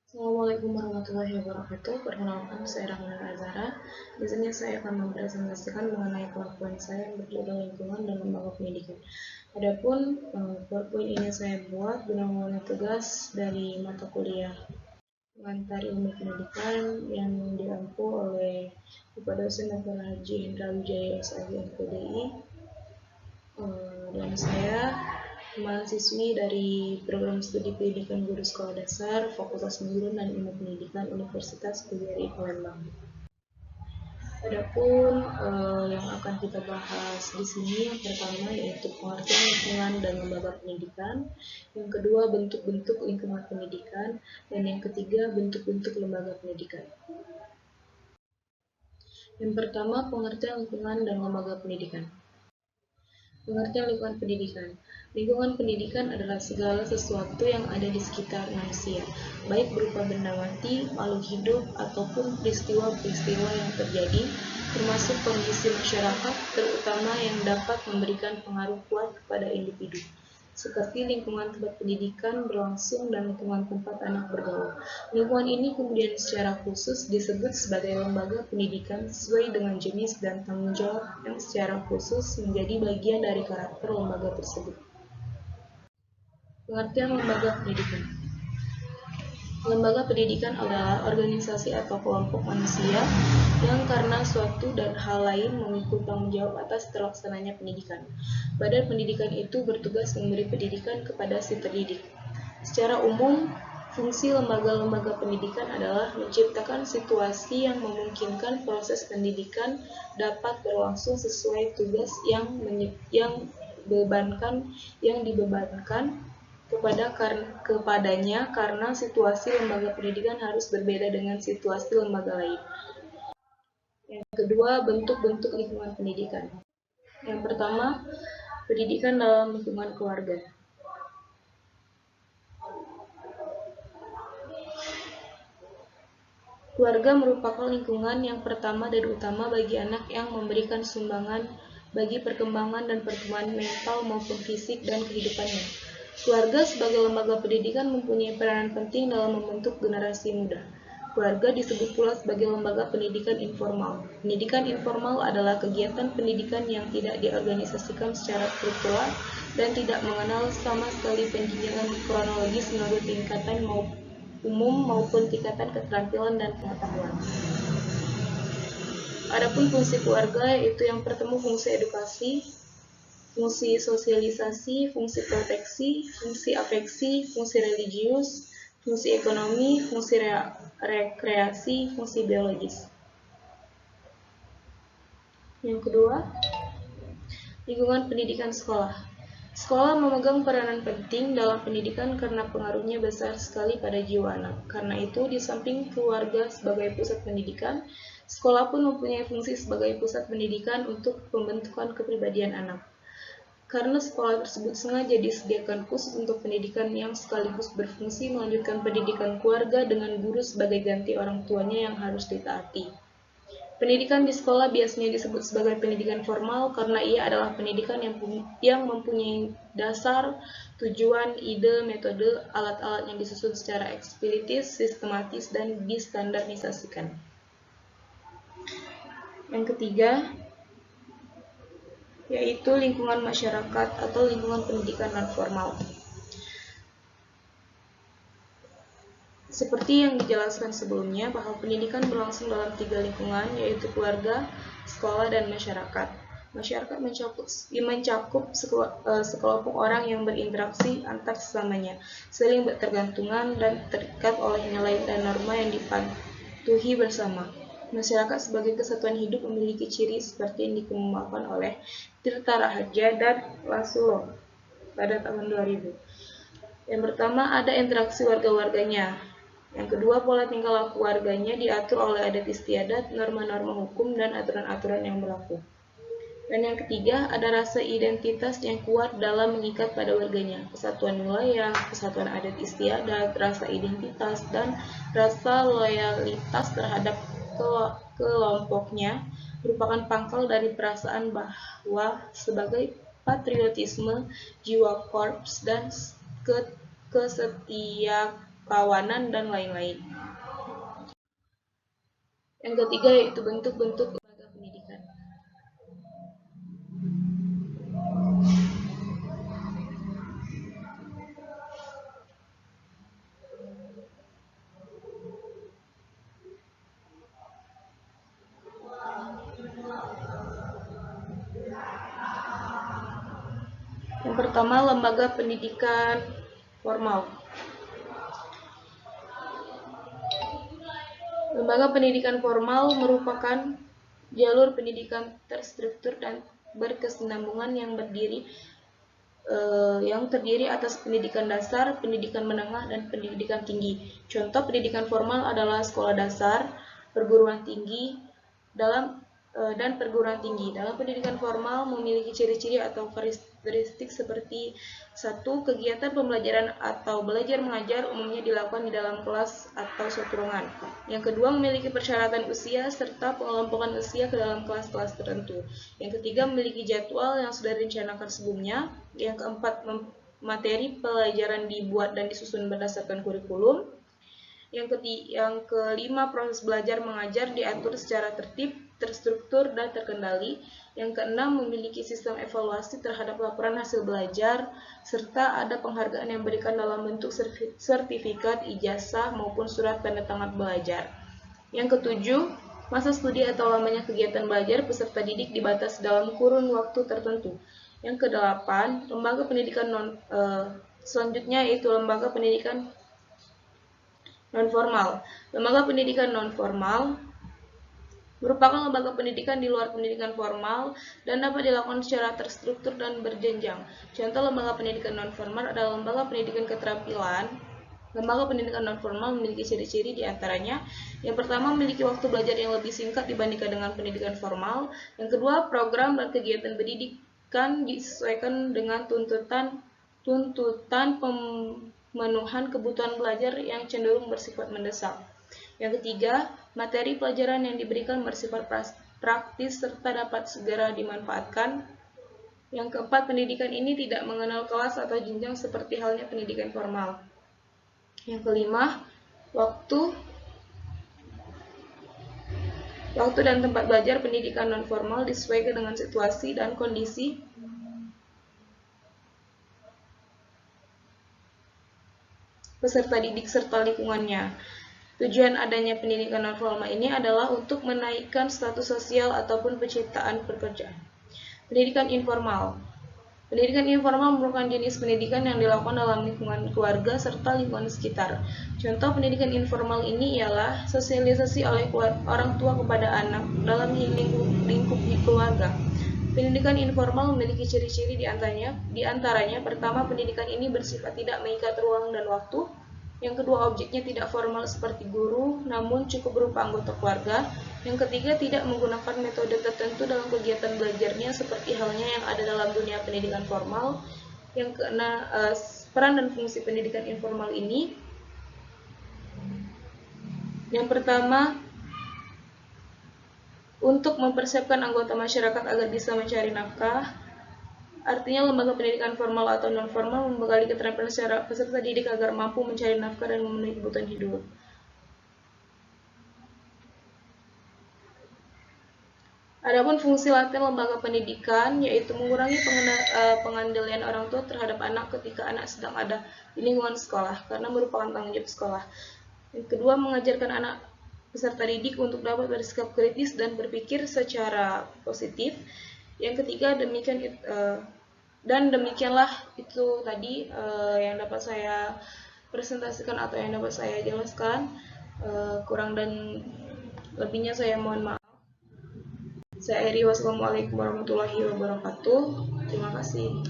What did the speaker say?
Assalamualaikum warahmatullahi wabarakatuh. Perkenalkan, saya Rahmana Azara. Di sini saya akan mempresentasikan mengenai PowerPoint saya yang berjudul lingkungan dan lembaga pendidikan. Adapun PowerPoint ini saya buat guna memenuhi tugas dari mata kuliah pengantar ilmu pendidikan yang diampu oleh Bapak dosen Dr. Haji Hendra Wijaya SAG MPDI, dan saya mahasiswi dari program studi pendidikan guru sekolah dasar Fakultas Pendidikan dan Ilmu Pendidikan Universitas PGRI Palembang. Adapun yang akan kita bahas di sini yang pertama yaitu pengertian lingkungan dan lembaga pendidikan, yang kedua bentuk-bentuk lingkungan pendidikan, dan yang ketiga bentuk-bentuk lembaga pendidikan. Yang pertama, pengertian lingkungan dan lembaga pendidikan. Pengertian lingkungan pendidikan. Lingkungan pendidikan adalah segala sesuatu yang ada di sekitar manusia, baik berupa benda mati, makhluk hidup, ataupun peristiwa-peristiwa yang terjadi, termasuk kondisi masyarakat, terutama yang dapat memberikan pengaruh kuat kepada individu, seperti lingkungan tempat pendidikan berlangsung dan lingkungan tempat anak bergaul. Lingkungan ini kemudian secara khusus disebut sebagai lembaga pendidikan sesuai dengan jenis dan tanggung jawab yang secara khusus menjadi bagian dari karakter lembaga tersebut. Pengertian lembaga pendidikan. Lembaga pendidikan adalah organisasi atau kelompok manusia yang karena suatu dan hal lain memikul tanggung jawab atas terlaksananya pendidikan. Badan pendidikan itu bertugas memberi pendidikan kepada si terdidik. Secara umum, fungsi lembaga-lembaga pendidikan adalah menciptakan situasi yang memungkinkan proses pendidikan dapat berlangsung sesuai tugas yang dibebankan kepadanya karena situasi lembaga pendidikan harus berbeda dengan situasi lembaga lain. Yang kedua, bentuk-bentuk lingkungan pendidikan. Yang pertama, pendidikan dalam lingkungan keluarga. Keluarga merupakan lingkungan yang pertama dan utama bagi anak yang memberikan sumbangan bagi perkembangan dan pertumbuhan mental maupun fisik dan kehidupannya. Keluarga sebagai lembaga pendidikan mempunyai peranan penting dalam membentuk generasi muda. Keluarga disebut pula sebagai lembaga pendidikan informal. Pendidikan informal adalah kegiatan pendidikan yang tidak diorganisasikan secara struktural dan tidak mengenal sama sekali penjenjangan kronologis menurut tingkatan umum maupun tingkatan keterampilan dan pengetahuan. Adapun fungsi keluarga yaitu yang pertama fungsi edukasi, fungsi sosialisasi, fungsi proteksi, fungsi afeksi, fungsi religius, fungsi ekonomi, fungsi rekreasi, fungsi biologis. Yang kedua, lingkungan pendidikan sekolah. Sekolah memegang peranan penting dalam pendidikan karena pengaruhnya besar sekali pada jiwa anak. Karena itu, di samping keluarga sebagai pusat pendidikan, sekolah pun mempunyai fungsi sebagai pusat pendidikan untuk pembentukan kepribadian anak. Karena sekolah tersebut sengaja disediakan khusus untuk pendidikan yang sekaligus berfungsi melanjutkan pendidikan keluarga dengan guru sebagai ganti orang tuanya yang harus ditaati. Pendidikan di sekolah biasanya disebut sebagai pendidikan formal karena ia adalah pendidikan yang mempunyai dasar, tujuan, ide, metode, alat-alat yang disusun secara eksplisit, sistematis, dan distandarisasikan. Yang ketiga, yaitu lingkungan masyarakat atau lingkungan pendidikan non-formal. Seperti yang dijelaskan sebelumnya, bahwa pendidikan berlangsung dalam 3 lingkungan, yaitu keluarga, sekolah, dan masyarakat. Masyarakat mencakup sekelompok orang yang berinteraksi antar sesamanya, saling bertergantungan dan terikat oleh nilai dan norma yang dipatuhi bersama. Masyarakat sebagai kesatuan hidup memiliki ciri seperti yang dikemukakan oleh Tirta Raharja dan Laszlo pada tahun 2000. Yang pertama, ada interaksi warga-warganya. Yang kedua, pola tingkah laku warganya diatur oleh adat istiadat, norma-norma hukum, dan aturan-aturan yang berlaku. Dan yang ketiga, ada rasa identitas yang kuat dalam mengikat pada warganya. Kesatuan wilayah, kesatuan adat istiadat, rasa identitas, dan rasa loyalitas terhadap kelompoknya merupakan pangkal dari perasaan bahwa sebagai patriotisme, jiwa korps, dan kesetiakawanan kawanan, dan lain-lain. Yang ketiga yaitu bentuk-bentuk lembaga pendidikan. Yang pertama, lembaga pendidikan formal. Lembaga pendidikan formal merupakan jalur pendidikan terstruktur dan berkesinambungan yang terdiri atas pendidikan dasar, pendidikan menengah, dan pendidikan tinggi. Contoh pendidikan formal adalah sekolah dasar, perguruan tinggi, dan perguruan tinggi. Dalam pendidikan formal memiliki ciri-ciri atau karakteristik seperti 1. Kegiatan pembelajaran atau belajar mengajar umumnya dilakukan di dalam kelas atau suatu ruangan. Yang kedua, memiliki persyaratan usia serta pengelompokan usia ke dalam kelas-kelas tertentu. Yang ketiga, memiliki jadwal yang sudah direncanakan sebelumnya. Yang keempat, materi pelajaran dibuat dan disusun berdasarkan kurikulum. Yang kelima, proses belajar mengajar diatur secara tertib, terstruktur, dan terkendali. Yang keenam, memiliki sistem evaluasi terhadap laporan hasil belajar, serta ada penghargaan yang diberikan dalam bentuk sertifikat, ijazah, maupun surat tanda tangan belajar. Yang ketujuh, masa studi atau lamanya kegiatan belajar peserta didik dibatasi dalam kurun waktu tertentu. Yang kedelapan, lembaga pendidikan selanjutnya yaitu lembaga pendidikan non-formal. Lembaga pendidikan non-formal merupakan lembaga pendidikan di luar pendidikan formal dan dapat dilakukan secara terstruktur dan berjenjang. Contoh lembaga pendidikan non-formal adalah lembaga pendidikan keterampilan. Lembaga pendidikan non-formal memiliki ciri-ciri diantaranya. Yang pertama, memiliki waktu belajar yang lebih singkat dibandingkan dengan pendidikan formal. Yang kedua, program dan kegiatan pendidikan disesuaikan dengan tuntutan pemenuhan kebutuhan belajar yang cenderung bersifat mendesak. Yang ketiga, materi pelajaran yang diberikan bersifat praktis serta dapat segera dimanfaatkan. Yang keempat, pendidikan ini tidak mengenal kelas atau jenjang seperti halnya pendidikan formal. Yang kelima, waktu dan tempat belajar pendidikan non-formal disesuaikan dengan situasi dan kondisi peserta didik serta lingkungannya. Tujuan adanya pendidikan non-formal ini adalah untuk menaikkan status sosial ataupun penciptaan pekerjaan. Pendidikan informal. Pendidikan informal merupakan jenis pendidikan yang dilakukan dalam lingkungan keluarga serta lingkungan sekitar. Contoh pendidikan informal ini ialah sosialisasi oleh orang tua kepada anak dalam lingkup keluarga. Pendidikan informal memiliki ciri-ciri diantaranya, pertama, pendidikan ini bersifat tidak mengikat ruang dan waktu. Yang kedua, objeknya tidak formal seperti guru, namun cukup berupa anggota keluarga. Yang ketiga, tidak menggunakan metode tertentu dalam kegiatan belajarnya seperti halnya yang ada dalam dunia pendidikan formal. Yang keenam, peran dan fungsi pendidikan informal ini. Yang pertama, untuk mempersiapkan anggota masyarakat agar bisa mencari nafkah. Artinya lembaga pendidikan formal atau non-formal membekali keterampilan secara peserta didik agar mampu mencari nafkah dan memenuhi kebutuhan hidup. Adapun fungsi laten lembaga pendidikan yaitu mengurangi pengandaian orang tua terhadap anak ketika anak sedang ada di lingkungan sekolah karena merupakan tanggung jawab sekolah. Yang kedua, mengajarkan anak peserta didik untuk dapat bersikap kritis dan berpikir secara positif. Yang ketiga, demikianlah itu tadi yang dapat saya presentasikan atau yang dapat saya jelaskan. Kurang dan lebihnya saya mohon maaf. Saya akhiri, wassalamualaikum warahmatullahi wabarakatuh. Terima kasih.